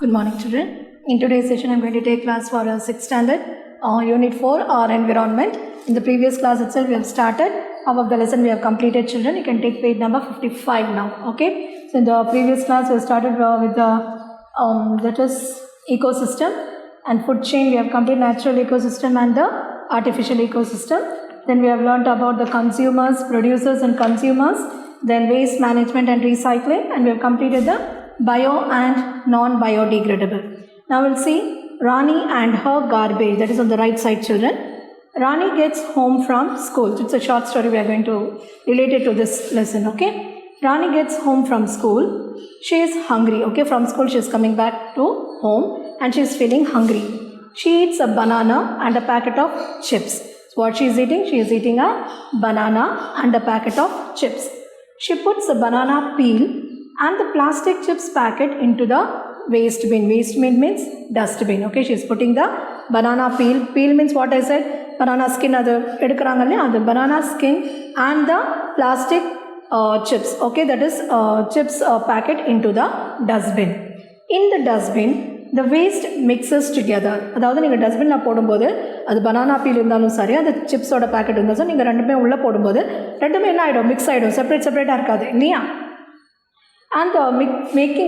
Good morning, children. In today's session, I am going to take class for 6th standard, Unit 4, our environment. In the previous class itself, we have started. Half of the lesson we have completed, children. You can take page number 55 now. Okay. So in the previous class, we have started with the that is ecosystem and food chain. We have completed natural ecosystem and the artificial ecosystem. Then we have learnt about the consumers, producers, and consumers. Then waste management and recycling, and we have completed the bio and non-biodegradable. Now we'll see Rani and her garbage. That is on the right side, children. Rani gets home from school. It's a short story. We are going to relate it to this lesson. Okay. Rani gets home from school. She is hungry. Okay. From school she is coming back to home and she is feeling hungry. She eats a banana and a packet of chips. So what she is eating? She is eating a banana and a packet of chips. She puts the banana peel and the plastic chips packet into the waste bin. Waste bin means dustbin. Okay, she is putting the banana peel. Peel means what I said? Banana skin. The banana skin and the plastic chips. Okay, that is chips packet into the dustbin. In the dustbin, the waste mixes together. அதாவது நீங்கள் டஸ்ட்பினில் போடும்போது அது banana feel இருந்தாலும் சரி அந்த சிப்ஸோட packet இருந்தாலும் நீங்கள் ரெண்டுமே உள்ளே போடும்போது ரெண்டுமே என்ன ஆகிடும்? மிக்ஸ் ஆகிடும். செப்பரேட்டாக இருக்காது இல்லையா? And the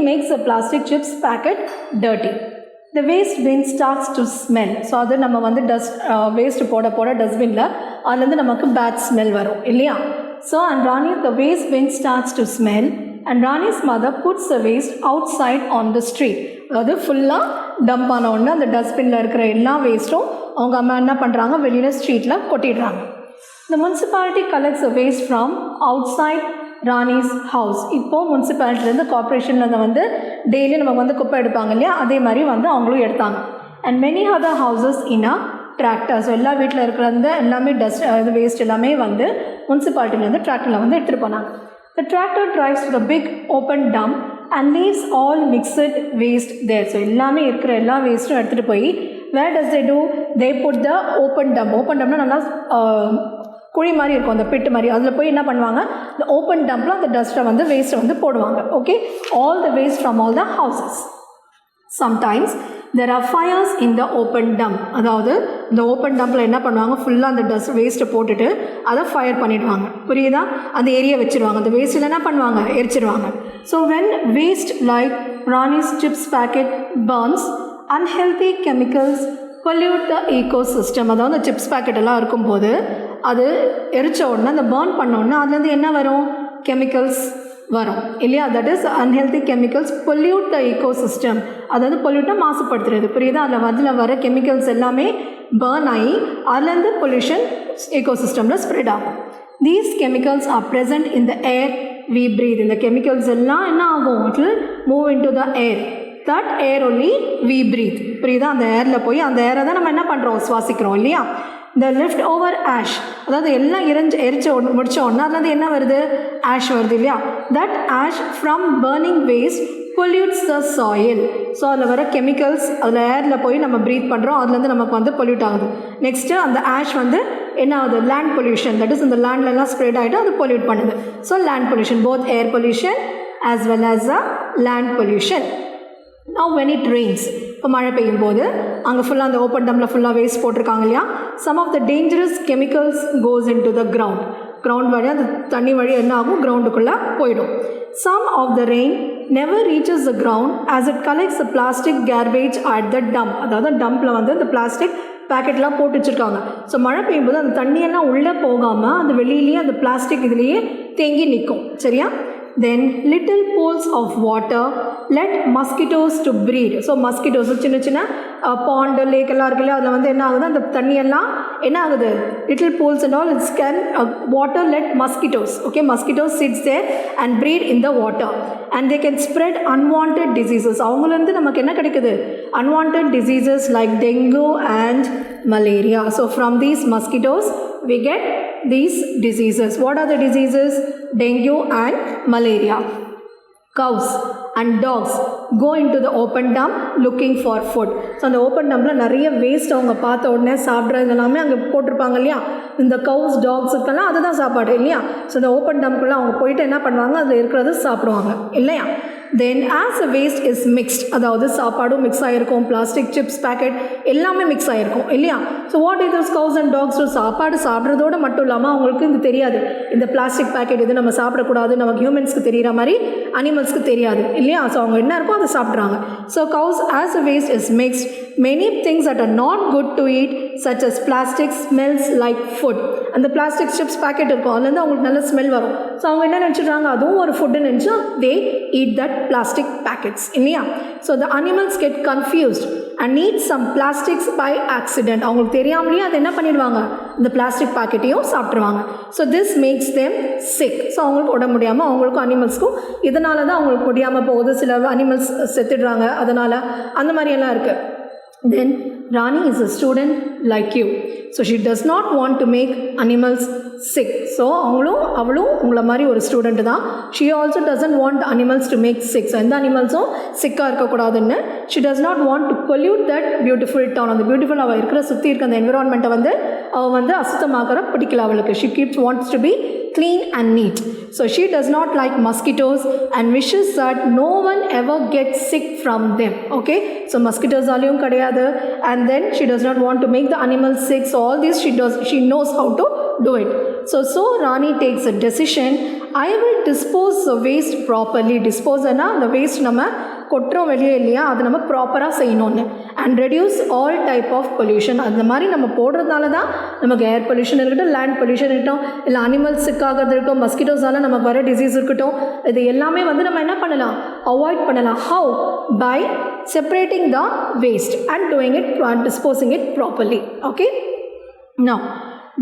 makes the plastic chips packet dirty. The waste bin starts to smell. So அது நம்ம வந்து waste போட டஸ்ட்பினில் அதுலேருந்து நமக்கு bad smell வரும் இல்லையா? So and Rani, the waste bin starts to smell and Rani's mother puts the waste outside on the street. அதாவது ஃபுல்லாக டம்ப் ஆன உடனே அந்த டஸ்ட்பினில் இருக்கிற எல்லா வேஸ்ட்டும் அவங்க அம்மா என்ன பண்ணுறாங்க? வெளியில் ஸ்ட்ரீட்டில் கொட்டிடுறாங்க. The municipality collects the waste from outside Rani's house. இப்போது முனிசிபாலிட்டிலேருந்து கார்பரேஷனில் வந்து டெய்லி நம்ம வந்து குப்பை எடுப்பாங்க இல்லையா? அதே மாதிரி வந்து அவங்களும் எடுத்தாங்க. And many other houses in a tractor. So எல்லா வீட்டில் இருக்கிற எல்லாமே இது வேஸ்ட் எல்லாமே வந்து முனிசிபாலிட்டிலேருந்து டிராக்டரில் வந்து எடுத்துகிட்டு போனாங்க. The tractor drives to the big open dump and leaves all mixed waste there. So எல்லாமே இருக்கிற எல்லா வேஸ்ட்டும் எடுத்துகிட்டு போய் where does they do? They put the open dump. Open டம்ப்னா நல்லா குழி மாதிரி இருக்கும், அந்த பிட்டு மாதிரி. அதில் போய் என்ன பண்ணுவாங்க? இந்த ஓப்பன் டம்பில் அந்த டஸ்ட்டை வந்து வேஸ்ட்டை வந்து போடுவாங்க. Okay, all the waste from all the houses. Sometimes there are fires in the open dump. அதாவது இந்த ஓப்பன் டம்பில் என்ன பண்ணுவாங்க? ஃபுல்லாக அந்த டஸ்ட் வேஸ்ட்டை போட்டுட்டு அதை ஃபயர் பண்ணிவிடுவாங்க. புரியுதா? அந்த ஏரியா வச்சுருவாங்க. அந்த வேஸ்ட்டில் என்ன பண்ணுவாங்க? எரிச்சிருவாங்க. So when waste like Rani's chips packet burns unhealthy chemicals pollute the ecosystem. அதாவது அந்த சிப்ஸ் பேக்கெட் எல்லாம் இருக்கும்போது அது எரிச்ச உடனே அந்த பர்ன் பண்ண உடனே அதுலேருந்து என்ன வரும்? கெமிக்கல்ஸ் வரும் இல்லையா? That is unhealthy chemicals pollute the ecosystem. அதாவது பொல்யூட்டாக மாசுபடுத்துறது. புரியுதா? அதில் வர கெமிக்கல்ஸ் எல்லாமே பர்ன் ஆகி அதுலேருந்து பொல்யூஷன் ஈகோசிஸ்டமில் ஸ்ப்ரெட் ஆகும். These chemicals are present in the air we breathe. இந்த கெமிக்கல்ஸ் எல்லாம் என்ன ஆகும்? It will move in to the air. That air only we breathe. புரியுதா? அந்த ஏரில் போய் அந்த ஏரை தான் நம்ம என்ன பண்ணுறோம்? சுவாசிக்கிறோம் இல்லையா? இந்த லெஃப்ட் ஓவர் ஆஷ், அதாவது எல்லாம் எரிச்ச முடிச்ச உடனே அதுலேருந்து என்ன வருது? ஆஷ் வருது இல்லையா? That ash from burning waste pollutes the soil. So அதில் வர கெமிக்கல்ஸ் அதில் ஏரில் போய் நம்ம ப்ரீத் பண்ணுறோம். அதுலேருந்து நமக்கு வந்து பொல்யூட் ஆகுது. நெக்ஸ்ட்டு அந்த ஆஷ் வந்து என்ன ஆகுது? Land pollution. தட் இஸ் இந்த லேண்ட்லலாம் ஸ்ப்ரெட் ஆகிட்டு அது பொல்யூட் பண்ணுது. So land pollution, both air pollution as well as a land pollution. Now when it rains, இப்போ மழை பெய்யும் போது அங்கே ஃபுல்லாக அந்த ஓப்பன் டம்பில் ஃபுல்லாக வேஸ்ட் போட்டிருக்காங்க இல்லையா? Some of the dangerous chemicals goes in to the ground வழி அந்த தண்ணி வழி என்ன ஆகும்? கிரவுண்டுக்குள்ளே போயிடும். Some of the rain never reaches the ground as it collects the plastic garbage at the dump. அதாவது டம்பில் வந்து அந்த பிளாஸ்டிக் பேக்கெட்லாம் போட்டு வச்சுருக்காங்க. ஸோ மழை பெய்யும்போது அந்த தண்ணியெல்லாம் உள்ளே போகாமல் அந்த வெளியிலேயே அந்த பிளாஸ்டிக் இதுலேயே தேங்கி நிற்கும். சரியா? Then little pools of water let mosquitoes to breed. So mosquitoes சின்ன சின்ன பாண்ட் லேக் எல்லாம் இருக்குல்ல, அதில் வந்து என்ன ஆகுது? அந்த தண்ணியெல்லாம் என்ன ஆகுது? little pools and all, it can water let mosquitoes. Okay, mosquitoes sits there and breed in the water and they can spread unwanted diseases. அவங்கலேருந்து நமக்கு என்ன கிடைக்குது? unwanted diseases like dengue and malaria. So from these mosquitoes we get these diseases. What are the diseases? Dengue and malaria. Cows and dogs go into the open dump looking for food. So அந்த open டம்பில் நிறைய waste அவங்க பார்த்த உடனே சாப்பிட்றது எல்லாமே அங்கே போட்டிருப்பாங்க இல்லையா? இந்த கவுஸ் டாக்ஸுக்கெல்லாம் அதுதான் சாப்பாடு இல்லையா? ஸோ இந்த ஓப்பன் டம்ப்குள்ளே அவங்க போயிட்டு என்ன பண்ணுவாங்க? அதில் இருக்கிறத சாப்பிடுவாங்க இல்லையா? Then as the waste is mixed, அதாவது சாப்பாடும் மிக்ஸ் ஆகிருக்கும், பிளாஸ்டிக் சிப்ஸ் பேக்கெட் எல்லாமே மிக்ஸ் ஆகிருக்கும் இல்லையா. So what is this கவுஸ் and tax to சாப்பாடு சாப்பிட்றதோடு மட்டும் இல்லாமல் அவங்களுக்கு இது தெரியாது, இந்த பிளாஸ்டிக் பேக்கெட் இது நம்ம சாப்பிடக்கூடாது, நமக்கு ஹியூமன்ஸ்க்கு தெரிகிற மாதிரி அனிமல்ஸ்க்கு தெரியாது இல்லையா. ஸோ அவங்க என்ன இருக்கோ அதை சாப்பிட்றாங்க. So cows as the waste is mixed, many things that are not good to eat such as plastic smells like food. அந்த பிளாஸ்டிக் சிப்ஸ் பேக்கெட் இருக்கும், அதுலேருந்து அவங்களுக்கு நல்ல ஸ்மெல் வரும். ஸோ அவங்க என்ன நினச்சிட்றாங்க, அதுவும் ஒரு ஃபுட்டு நினச்சி they eat that plastic packets இல்லையா. So the animals get confused and eat some plastics by accident. அவங்களுக்கு தெரியாமலேயே அதை என்ன பண்ணிடுவாங்க, இந்த பிளாஸ்டிக் பேக்கெட்டையும் சாப்பிட்ருவாங்க. So this makes them sick. So அவங்களுக்கு உடம்பு முடியாமல், அவங்களுக்கும் அனிமல்ஸ்க்கும் இதனால தான் அவங்களுக்கு முடியாமல் போகுது. சில அனிமல்ஸ் செத்துடுறாங்க அதனால், அந்த மாதிரியெல்லாம் இருக்குது. Then Rani is a student like you, so she does not want to make animals sick. So அவளும் உங்களை மாதிரி ஒரு ஸ்டூடெண்ட் தான். she also doesn't want the animals to make sick. So எந்த அனிமல்ஸும் சிக்காக இருக்கக்கூடாதுன்னு she does not want to pollute that beautiful town. அந்த beautiful அவள் இருக்கிற சுற்றி இருக்க அந்த என்விரான்மெண்ட்டை அவள் அசுத்தமாக்கிற பிடிக்கல அவளுக்கு. she wants to be clean and neat. So she does not like mosquitoes and wishes that no one ever gets sick from them. Okay, so mosquitoes aliyum kadiyadu, and then she does not want to make the animals sick. So all this she knows how to do it. So Rani takes a decision. I will dispose the waste properly. Dispose na the waste nama கொட்டுறோம் வெளியே இல்லையா, அது நம்ம ப்ராப்பராக செய்யணும்னு. And reduce all type of pollution. அந்த மாதிரி நம்ம போடுறதுனால தான் நமக்கு ஏர் பொல்யூஷன் இருக்கட்டும், லேண்ட் பொல்யூஷன் இருக்கட்டும், இல்லை அனிமல்ஸ் சிக்காகிறது இருக்கட்டும், மஸ்கிட்டோஸால் நமக்கு வர டிசீஸ் இருக்கட்டும், இது எல்லாமே நம்ம என்ன பண்ணலாம், அவாய்ட் பண்ணலாம். How? By separating the waste and doing it and disposing it properly. Okay, now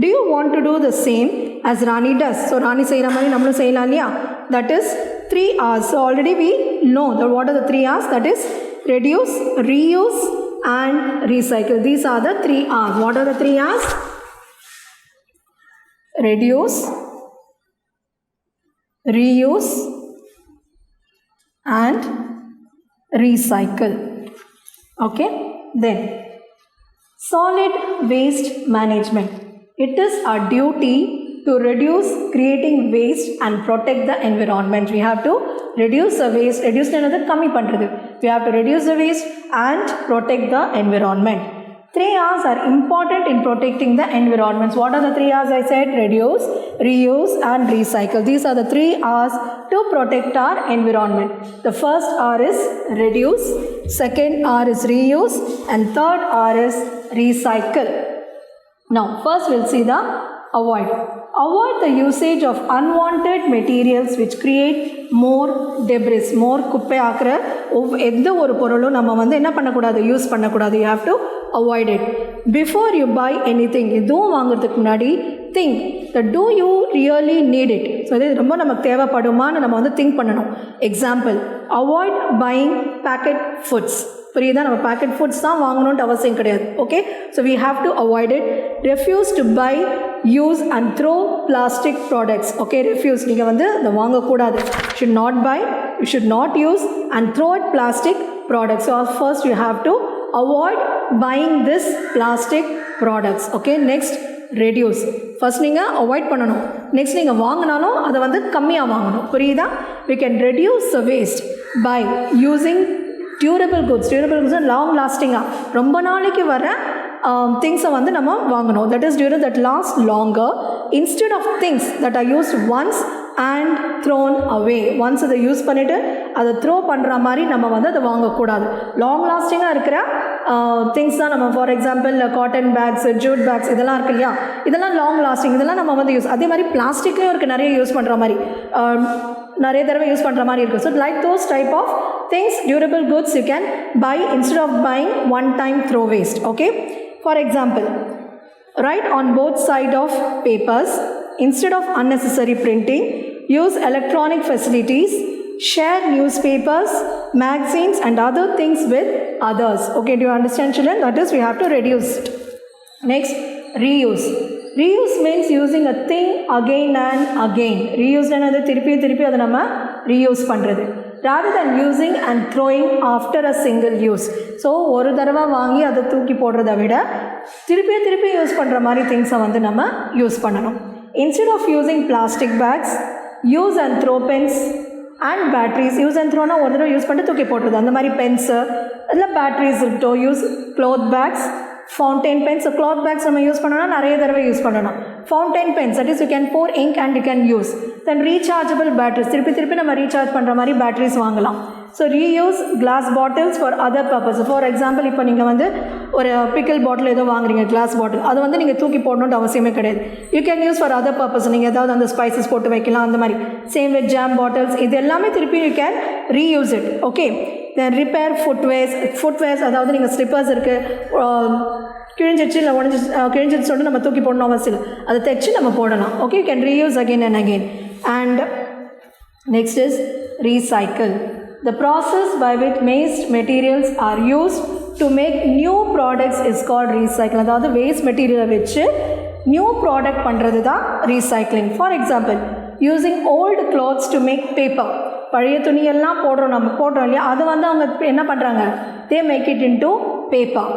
do you want to do the same as Rani does? So Rani செய்கிற மாதிரி நம்மளும் செய்யலாம் இல்லையா. that is 3 R's. So already we know that what are the 3 R's, that is reduce, reuse and recycle. These are the 3 R's. What are the 3 R's? Reduce, reuse and recycle. Okay, then solid waste management. It is our duty to reduce creating waste and protect the environment. We have to reduce the waste. Reduce another kammi pandrathu. We have to reduce the waste and protect the environment. 3 R's are important in protecting the environment. What are the 3 R's I said? Reduce, reuse and recycle. These are the 3 R's to protect our environment. The first R is reduce, second R is reuse, and third R is recycle. Now first we'll see the avoid. Avoid the usage of unwanted materials which create more debris. more குப்பை ஆக்கிற எந்த ஒரு பொருளும் நம்ம என்ன பண்ணக்கூடாது, use பண்ணக்கூடாது. you have to avoid it. before you buy anything, எதுவும் வாங்குறதுக்கு முன்னாடி think that do you really need it. So இது ரொம்ப நமக்கு தேவைப்படுமான்னு நம்ம திங்க் பண்ணணும். Example, avoid buying packet foods. புரியுதா, நம்ம பேக்கெட் ஃபுட்ஸ் தான் வாங்கணுன்ட்டு அவசியம் கிடையாது. Okay, so we have to avoid it. Refuse to buy, use and throw plastic products. Okay, refuse, நீங்கள் அதை வாங்கக்கூடாது. Should not buy, you should not use and throw at plastic products. So first you have to avoid buying this plastic products. Okay, next reduce. First நீங்கள் avoid பண்ணணும், next நீங்கள் வாங்கினாலும் அதை கம்மியாக வாங்கணும். புரியுதா? we can reduce the waste by using durable goods. Durable goods long லாஸ்டிங்காக ரொம்ப நாளைக்கு வர திங்ஸை நம்ம வாங்கணும். That is durable, that last longer instead of things that are used once and thrown away. Once அதை யூஸ் பண்ணிவிட்டு அதை த்ரோ பண்ணுற மாதிரி நம்ம அதை வாங்கக்கூடாது. லாங் லாஸ்டிங்காக இருக்கிற திங்ஸ் தான் நம்ம, for example cotton packs, Jude packs, இதெல்லாம் இருக்கு இல்லையா, இதெல்லாம் லாங் லாஸ்டிங், இதெல்லாம் நம்ம யூஸ். அதே மாதிரி பிளாஸ்டிக்கும் இருக்குது, நிறைய யூஸ் பண்ணுற மாதிரி, நிறைய தடவை யூஸ் பண்ணுற மாதிரி இருக்குது. So like those type of things, durable goods you can buy instead of buying one time throw waste. Okay, for example, write on both side of papers instead of unnecessary printing. Use electronic facilities. Share newspapers, magazines and other things with others. Okay, do you understand children? That is, we have to reduce it. Next, reuse. Reuse means using a thing again and again. Reuse என்னது, திருப்பி அதை நம்ம reuse பண்ணுறது, rather than using and throwing after a single use. So ஒரு தடவை வாங்கி அதை தூக்கி போடுறதை விட திருப்பி யூஸ் பண்ணுற மாதிரி திங்ஸை நம்ம யூஸ் பண்ணணும். Instead of using plastic bags, use and throw pens and batteries use and த்ரோனா ஒரு தடவை யூஸ் பண்ணிட்டு தூக்கி போட்டுருது. அந்த மாதிரி பென்ஸு அதில் பேட்ரிஸ் இருக்கட்டும். Use cloth bags, fountain pens. Cloth bags நம்ம யூஸ் பண்ணோம்னா நிறைய தடவை யூஸ் பண்ணணும். Fountain pens that is you can pour ink and you can use. Then rechargeable batteries, திருப்பி நம்ம ரீசார்ஜ் பண்ணுற மாதிரி பேட்டரிஸ் வாங்கலாம். So reuse glass bottles for other purpose. For example இப்போ நீங்கள் வந்து ஒரு பிக்கிள் பாட்டில் ஏதோ வாங்குறீங்க, கிளாஸ் பாட்டில், அது வந்து நீங்கள் தூக்கி போடணுன்ற அவசியமே கிடையாது. You can use for other purpose. நீங்கள் ஏதாவது அந்த ஸ்பைசஸ் போட்டு வைக்கலாம் அந்த மாதிரி. சேம் வித் ஜாம் பாட்டில்ஸ், இது எல்லாமே திருப்பி you can reuse it. Okay. Then repair footwears அதாவது நீங்கள் ஸ்லிப்பர்ஸ் இருக்குது, கிழிஞ்சிச்சு இல்லை கிழிஞ்சிச்சு சொல்லிட்டு நம்ம தூக்கி போடணும் அவசியம் இல்லை, அதை தைச்சு நம்ம போடலாம். Okay, you can reuse again and again. And next is recycle. The process by which waste materials are used to make new products is called recycling. அதாவது வேஸ்ட் மெட்டீரியலை வச்சு நியூ ப்ராடக்ட் பண்ணுறது தான் recycling. For example, using old clothes to make paper. பழைய துணியெல்லாம் நம்ம போடுறோம் இல்லையா, அதை வந்து அவங்க என்ன பண்ணுறாங்க, they make it into paper.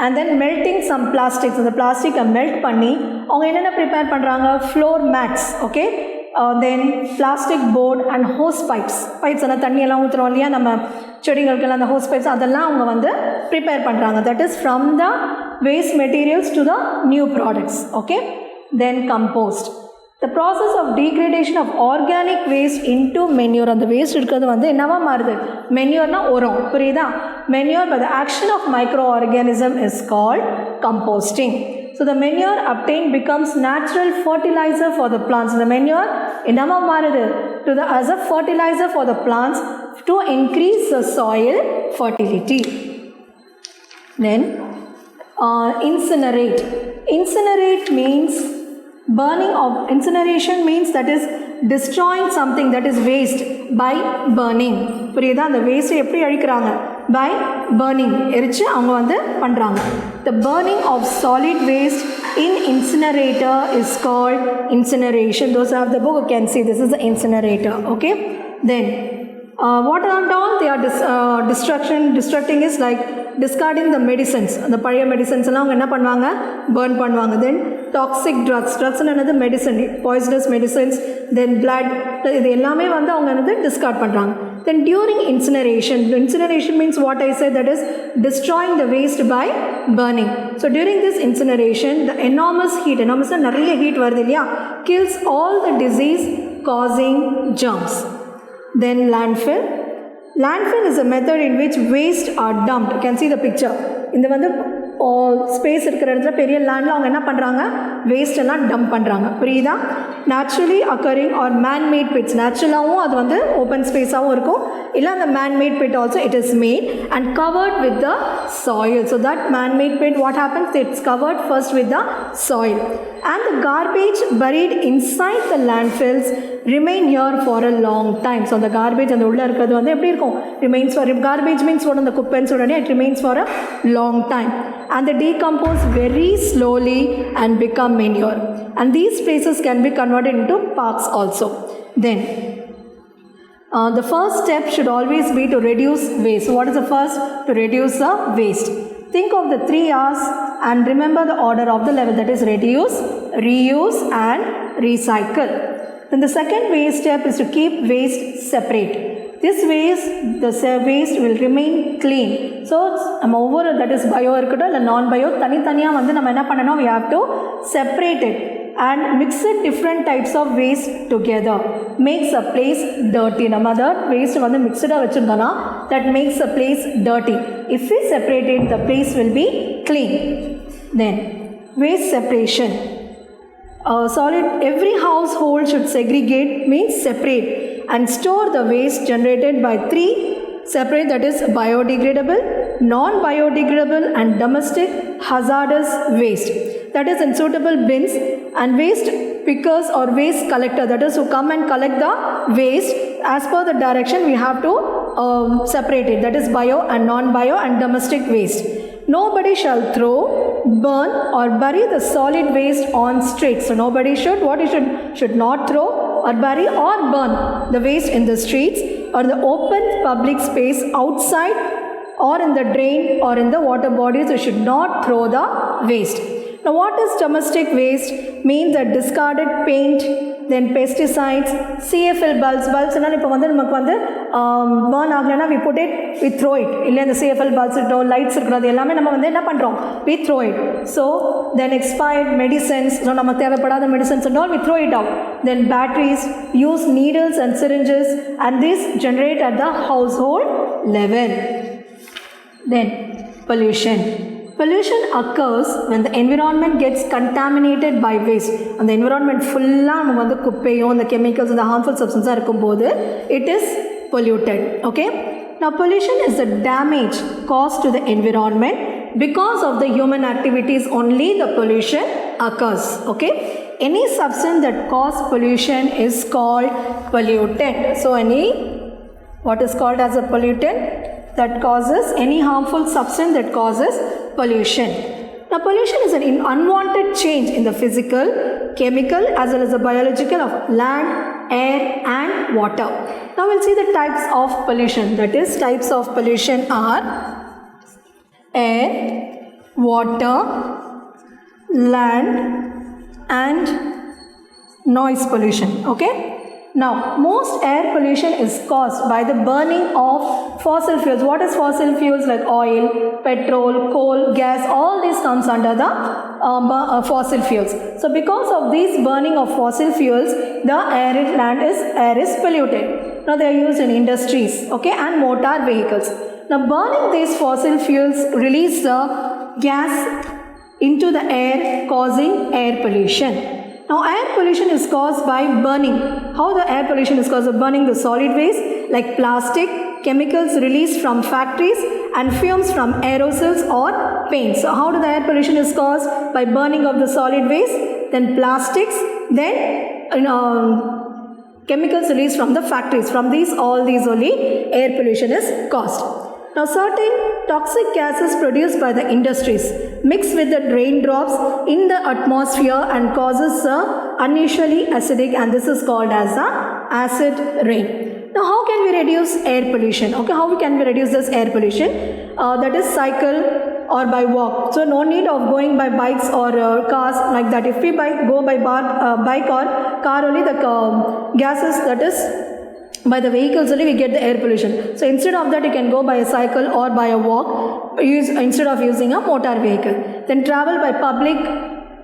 And then melting some plastics, அந்த பிளாஸ்டிக்கை மெல்ட் பண்ணி அவங்க என்னென்ன ப்ரிப்பேர் பண்ணுறாங்க, floor mats. Okay. Then plastic board and hose pipes எல்லாம் தண்ணியெல்லாம் ஊற்றுறோம் இல்லையா நம்ம செடிகளுக்கெல்லாம், அந்த ஹோஸ் பைப்ஸ் அதெல்லாம் அவங்க வந்து ப்ரிப்பேர் பண்ணுறாங்க. That is from the waste materials to the new products. Okay. Then compost. The process of degradation of organic waste into manure. அந்த வேஸ்ட் இருக்கிறது வந்து என்னவா மாறுது, மென்யூர்னா உரம், புரியுதா? Manure by the action of micro organism is called composting. So the manure obtained becomes natural fertilizer for the plants. The manure என்னவா மாறுது as a fertilizer for the plants to increase the soil fertility. Then incinerate. Incinerate means burning of, incineration means that is destroying something that is waste by burning. புரியுதா? அந்த வேஸ்ட்டை எப்படி அழிக்கிறாங்க, by burning, எரிச்சு அவங்க வந்து பண்ணுறாங்க. The burning of solid waste in incinerator is called incineration. Those who have the book can see this is the incinerator. Okay. Then what are done, they are destructing is like discarding the medicines. அந்த பழைய medicines எல்லாம் அவங்க என்ன பண்ணுவாங்க, burn பண்ணுவாங்க. Then toxic drugs another medicine, poisonous medicines, then blood, இது எல்லாமே வந்து அவங்க வந்து discard பண்ணுறாங்க. Then during incineration means what I said, that is destroying the waste by burning. So during this incineration, the enormous heat, நிறைய heat வருது இல்லையா, kills all the disease causing germs. Then landfill is a method in which waste are dumped. You can see the picture. இந்த வந்து space இருக்கிற இடத்துல பெரிய லேண்டில் அவங்க என்ன பண்ணுறாங்க, வேஸ்ட் எல்லாம் டம்ப் பண்ணுறாங்க, புரியுதா? Naturally occurring or manmade pits. நேச்சுரலாகவும் அது வந்து ஓப்பன் ஸ்பேஸாகவும் இருக்கும், இல்லை அந்த manmade pit also it is made and covered with the soil. So that manmade pit what happens, it's covered first with the soil and the garbage buried inside the landfills remain here for a long time. So the garbage and the உள்ள இருக்கிறது வந்து எப்படி இருக்கும், remains for, garbage means what, அந்த குப்பைன்னு சொல்றேன், it remains for a long time and they decompose very slowly and become manure, and these places can be converted into parks also. Then the first step should always be to reduce waste. So what is the first? To reduce the waste. Think of the 3 R's and remember the order of the level, that is reduce, reuse and recycle. Then the second waste step is to keep waste separate. This waste, the waste will remain clean. So நம்ம ஒவ்வொரு, that is bio இருக்கட்டும் இல்லை நான் bio, தனித்தனியாக வந்து நம்ம என்ன பண்ணணும், we have to separate it and mix it different types of waste together, makes a place dirty. நம்ம அதை waste வந்து மிக்சடாக வச்சுருந்தோன்னா that makes a place dirty. If we separate it, the place will be clean. Then waste separation. Every household should segregate, means separate and store the waste generated by 3 separate, that is biodegradable, non-biodegradable and domestic hazardous waste, that is in suitable bins, and waste pickers or waste collector, that is who come and collect the waste as per the direction we have to separate it, that is bio and non-bio and domestic waste. Nobody shall throw, burn or bury the solid waste on streets. So nobody should, what you should not throw or bury or burn the waste in the streets or the open public space outside or in the drain or in the water bodies. You should not throw the waste. Now what is domestic waste? Means that discarded paint, then pesticides, CFL bulbs எல்லாம் இப்போ வந்து நமக்கு வந்து burn ஆகலைன்னா we put it, we throw it. இல்லை இந்த CFL bulbs இருக்கட்டும், lights இருக்கிறது எல்லாமே நம்ம வந்து என்ன பண்ணுறோம்? We throw it. So then expired medicines, so நமக்கு தேவைப்படாத medicines and all, we throw it out. Then batteries, use needles and syringes, and these generate at the household level. Then pollution. Pollution occurs when the environment gets contaminated by waste. And the environment fulla நம்ம வந்து குப்பையோ the chemicals and the harmful substances இருக்கும்போது it is polluted. Okay? Now pollution is the damage caused to the environment because of the human activities. Only the pollution occurs. Okay? Any substance that causes pollution is called pollutant. So what is called as a pollutant? That causes any harmful substance that causes pollution. Now pollution is an unwanted change in the physical, chemical as well as the biological of land, air and water. Now we'll see the types of pollution. That is, types of pollution are air, water, land and noise pollution. Okay? Now, most air pollution is caused by the burning of fossil fuels. What is fossil fuels? Like oil, petrol, coal, gas, all these comes under the fossil fuels. So, because of this burning of fossil fuels, the air is polluted. Now, they are used in industries, okay, and motor vehicles. Now, burning these fossil fuels release the gas into the air, causing air pollution. Now air pollution is caused by burning. How the air pollution is caused by burning the solid waste like plastic, chemicals released from factories and fumes from aerosols or paints. So how the air pollution is caused? By burning of the solid waste, then plastics, then chemicals released from the factories. From all these only air pollution is caused. Now certain toxic gases produced by the industries mix with the raindrops in the atmosphere and causes unusually acidic, and this is called as the acid rain. Now how can we reduce air pollution? Okay, how can we reduce this air pollution? That is cycle or by walk. So no need of going by bikes or cars like that. If we go by bike or car only, the gases, that is by the vehicles only we get the air pollution. So instead of that you can go by a cycle or by a walk instead of using a motor vehicle. Then travel by public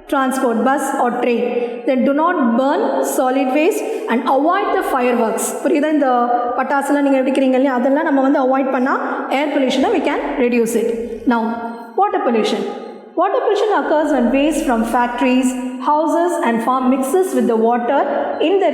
transport, bus or train. Then do not burn solid waste and avoid the fireworks. புரியுதா? இந்த பட்டாசுலாம் நீங்கள் வெடிக்கிறீங்க இல்லையா, அதெல்லாம் நம்ம வந்து avoid பண்ணால் air pollution we can reduce it. Now water pollution. Water pollution occurs when waste from factories, houses and farm mixes with the water in the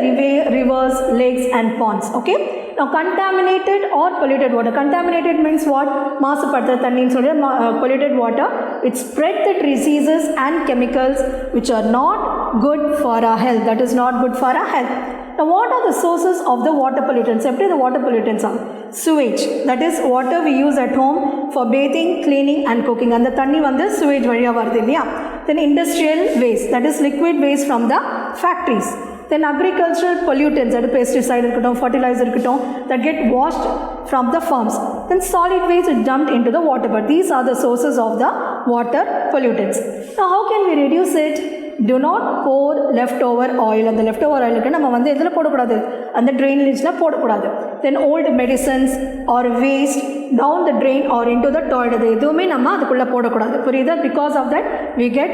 rivers, lakes and ponds. Okay? Now contaminated or polluted water. Contaminated means what? மாசுபட்ட தண்ணின்னு சொல்லி polluted water which spread the diseases and chemicals which are not good for our health. That is not good for our health. Now what are the sources of the water pollutants? எப்படி the water pollutants are? Sewage. That is water we use at home for bathing, cleaning and cooking. அந்த தண்ணி வந்து sewage வழியா வருது இல்லையா? Then industrial waste. That is liquid waste from the factories. Then agricultural pollutants, that is pesticide இருக்கட்டும், fertilizer இருக்கட்டும், that get washed from the farms. Then solid waste is dumped into the water. But these are the sources of the water pollutants. Now how can we reduce it? Do not pour leftover oil. அந்த leftover oil நம்ம வந்து எதில் போடக்கூடாது? அந்த drainageல போடக்கூடாது. Then old medicines or waste down the drain or into the toilet. அது எதுவுமே நம்ம அதுக்குள்ளே போடக்கூடாது. புரியுதா? Because of that we get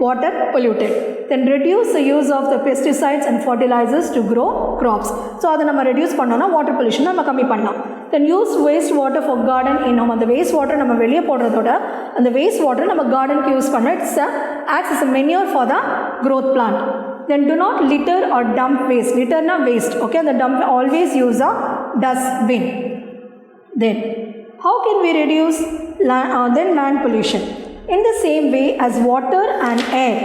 water polluted. Then reduce the use of the pesticides and fertilizers to grow crops. So அதை நம்ம reduce பண்ணோம்னா water pollution நம்ம கம்மி பண்ணலாம். Then use waste water for garden in home. அந்த waste water நம்ம வெளியே போடுறதோட அந்த waste water நம்ம gardenக்கு யூஸ் பண்ண acts as a manure for the growth plant. Then do not litter or dump waste. Litter na waste. Okay, the dump, always use a dustbin. Then how can we reduce land pollution? In the same way as water and air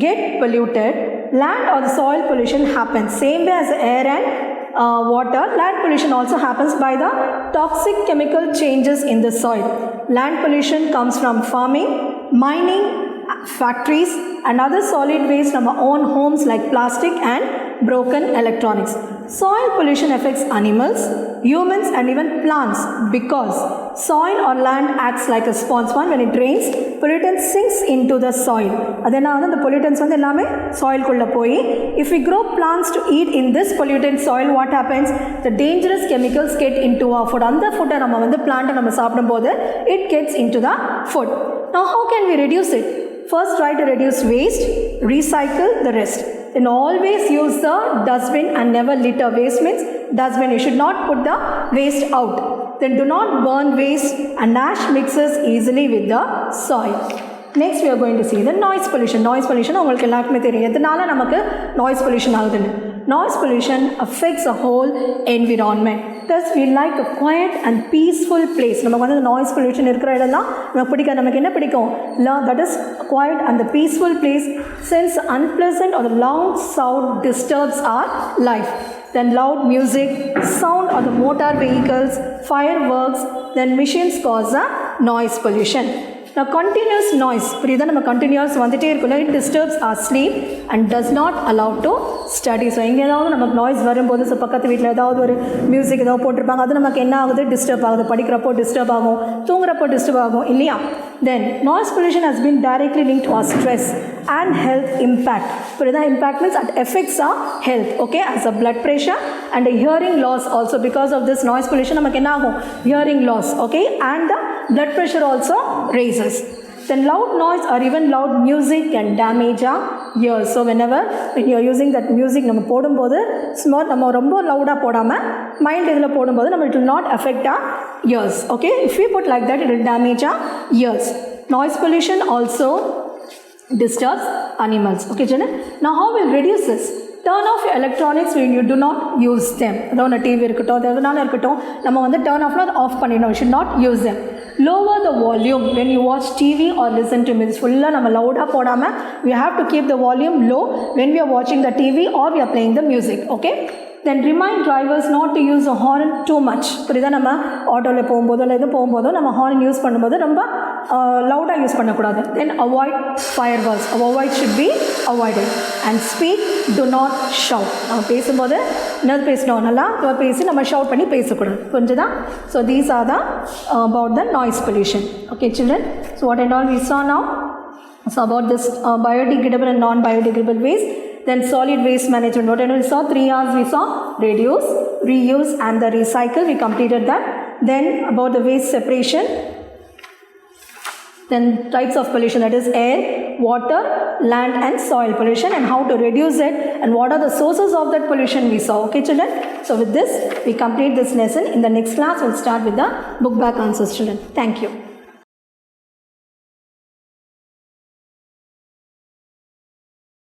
get polluted, land or the soil pollution happens. Same way as air and water, land pollution also happens by the toxic chemical changes in the soil. Land pollution comes from farming, mining, factories and other solid waste from our own homes like plastic and broken electronics. Soil pollution affects animals, humans and even plants because soil or land acts like a sponge. When it rains, pollutants sinks into the soil. Adena the pollutants வந்து எல்லாமே soil குள்ள போய் if we grow plants to eat in this polluted soil, what happens? The dangerous chemicals get into our food. அந்த food நம்ம வந்து plant நம்ம சாப்பிடும்போது it gets into the food. Now how can we reduce it? First, try to reduce waste, recycle the rest. Then always use the dustbin and never litter. Waste means dustbin. You should not put the waste out. Then do not burn waste, and ash mixes easily with the soil. Next we are going to see the noise pollution. Noise pollution உங்களுக்கு எல்லாருக்குமே தெரியும் எதனால நமக்கு noise pollution ஆகுதுன்னு. Noise pollution affects the whole environment. Thus we like a quiet and peaceful place. நமக்கு வந்து noise pollution இருக்கிற இடம்லாம் நமக்கு பிடிக்கும். நமக்கு என்ன பிடிக்கும்? That is quiet and the peaceful place, since unpleasant or the loud sound disturbs our life. Then loud music, sound of the motor vehicles, fireworks, then machines cause a noise pollution. Now continuous noise, புரியுதா? நம்ம continuous வந்துட்டே இருக்குல்ல, it disturbs our sleep and does not allow to study. So எங்கே ஏதாவது நமக்கு noise வரும்போது, so பக்கத்து வீட்டில் ஏதாவது ஒரு மியூசிக் ஏதாவது போட்டிருப்பாங்க, அது நமக்கு என்ன ஆகுது? டிஸ்டர்ப் ஆகுது. படிக்கிறப்போ டிஸ்டர்ப் ஆகும், தூங்குறப்போ டிஸ்டர்ப் ஆகும் இல்லையா? Then noise pollution has been directly linked to our stress and health impact. புரியுதா? Impact means it affects our health, okay, as a blood pressure and a hearing loss also. Because of this noise pollution நமக்கு என்ன ஆகும்? Hearing loss, okay, and the blood pressure also raises. Then loud noise or even loud music can damage our ears. So whenever when you are using that music, நம்ம போடும்போது smart நம்ம ரொம்ப லவுடாக போடாமல் mild இதில் போடும்போது நம்ம it will not affect our ears, okay. If we put like that, it will damage our ears. Noise pollution also disturbs animals, okay children. Now how will reduce this? Turn off your electronics when you do not use them. அதாவது TV இருக்கட்டும், எதனால இருக்கட்டும், நம்ம வந்து turn offனா of பண்ணிடணும். We should not use them. Lower the volume when you watch TV or listen to music. ஃபுல்லாக நம்ம லவுடாக போடாமல் we have to keep the volume low when we are watching the TV or we are playing the music, okay. Then remind drivers not to use the horn too much. புரியுதா? நம்ம ஆட்டோவில் போகும்போதோ இல்லை எதுவும் போகும்போதோ நம்ம horn use பண்ணும்போது ரொம்ப லவுடாக use பண்ணக்கூடாது. Then avoid fireworks. Avoid should be avoided. And speak, do not shout. நம்ம பேசும்போது என்னது பேசணும்? நல்லா பேசி நம்ம ஷவுட் பண்ணி பேசக்கூடாது. புரிஞ்சுதா? So these are the about the noise pollution. Okay children. So what and all we saw now? So about this biodegradable and non-biodegradable waste. Then solid waste management. What and all we saw? 3 R's we saw: reduce, reuse and the recycle. We completed that. Then about the waste separation. Then types of pollution, that is air, water, land and soil pollution, and how to reduce it and what are the sources of that pollution we saw. Okay children. So with this we complete this lesson. In the next class we'll start with the book back answers children. Thank you.